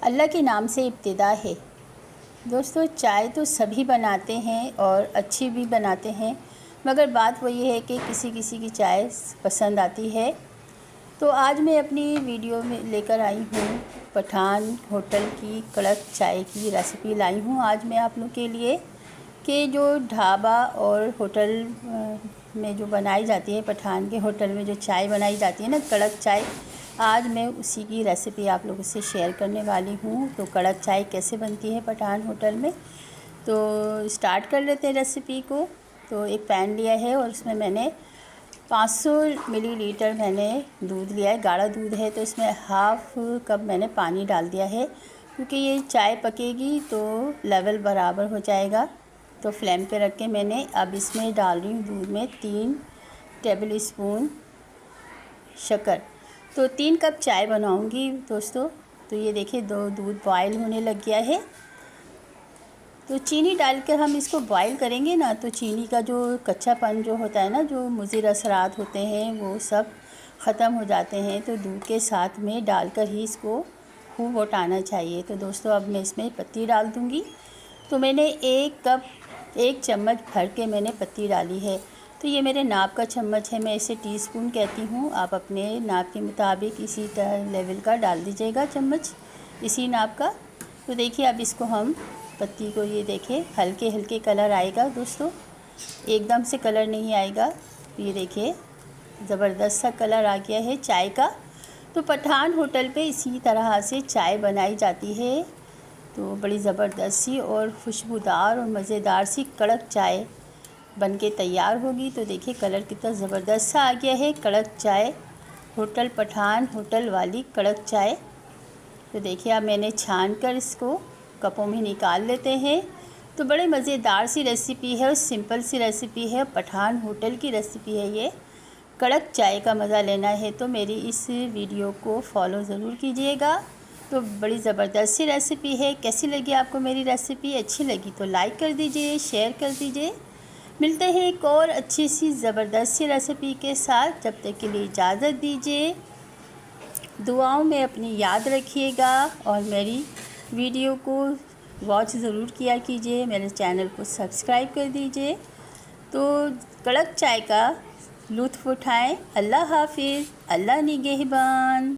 अल्लाह के नाम से इब्तिदा है। दोस्तों, चाय तो सभी बनाते हैं और अच्छी भी बनाते हैं, मगर बात वही है कि किसी किसी की चाय पसंद आती है। तो आज मैं अपनी वीडियो में लेकर आई हूँ पठान होटल की कड़क चाय की रेसिपी लाई हूँ आज मैं आप लोगों के लिए, कि जो ढाबा और होटल में जो बनाई जाती है, पठान के होटल में जो चाय बनाई जाती है ना, कड़क चाय, आज मैं उसी की रेसिपी आप लोगों से शेयर करने वाली हूँ। तो कड़क चाय कैसे बनती है पठान होटल में, तो स्टार्ट कर लेते हैं रेसिपी को। तो एक पैन लिया है और उसमें मैंने 500 मिलीलीटर मैंने दूध लिया है, गाढ़ा दूध है, तो इसमें हाफ़ कप मैंने पानी डाल दिया है, क्योंकि ये चाय पकेगी तो लेवल बराबर हो जाएगा। तो फ्लेम पे रख के मैंने अब इसमें डाल रही हूँ दूध में 3 टेबल स्पून शक्कर। तो 3 कप चाय बनाऊंगी दोस्तों। तो ये देखिए दूध बॉयल होने लग गया है। तो चीनी डालकर हम इसको बॉईल करेंगे ना, तो चीनी का जो कच्चापन जो होता है ना, जो मुज़िर असरात होते हैं, वो सब ख़त्म हो जाते हैं। तो दूध के साथ में डालकर ही इसको खूब उटाना चाहिए। तो दोस्तों, अब मैं इसमें पत्ती डाल दूँगी। तो मैंने 1 चम्मच भर के मैंने पत्ती डाली है। तो ये मेरे नाप का चम्मच है, मैं इसे टीस्पून कहती हूँ। आप अपने नाप के मुताबिक इसी लेवल का डाल दीजिएगा चम्मच, इसी नाप का। तो देखिए, अब इसको हम पत्ती को, ये देखिए हल्के हल्के कलर आएगा दोस्तों, एकदम से कलर नहीं आएगा। ये देखिए ज़बरदस्त सा कलर आ गया है चाय का। तो पठान होटल पे इसी तरह से चाय बनाई जाती है। तो बड़ी ज़बरदस्त सी और खुशबूदार और मज़ेदार सी कड़क चाय बनके तैयार होगी। तो देखिए कलर कितना ज़बरदस्त सा आ गया है, कड़क चाय, होटल पठान होटल वाली कड़क चाय। तो देखिए अब मैंने छान कर इसको कपों में निकाल लेते हैं। तो बड़े मज़ेदार सी रेसिपी है और सिंपल सी रेसिपी है, पठान होटल की रेसिपी है ये। कड़क चाय का मज़ा लेना है तो मेरी इस वीडियो को फॉलो ज़रूर कीजिएगा। तो बड़ी ज़बरदस्त सी रेसिपी है। कैसी लगी आपको मेरी रेसिपी? अच्छी लगी तो लाइक कर दीजिए, शेयर कर दीजिए। मिलते हैं एक और अच्छी सी ज़बरदस्त सी रेसिपी के साथ। जब तक के लिए इजाज़त दीजिए। दुआओं में अपनी याद रखिएगा और मेरी वीडियो को वॉच ज़रूर किया कीजिए, मेरे चैनल को सब्सक्राइब कर दीजिए। तो कड़क चाय का लुत्फ़ उठाएं। अल्लाह हाफ़िज़, अल्लाह निगहबान।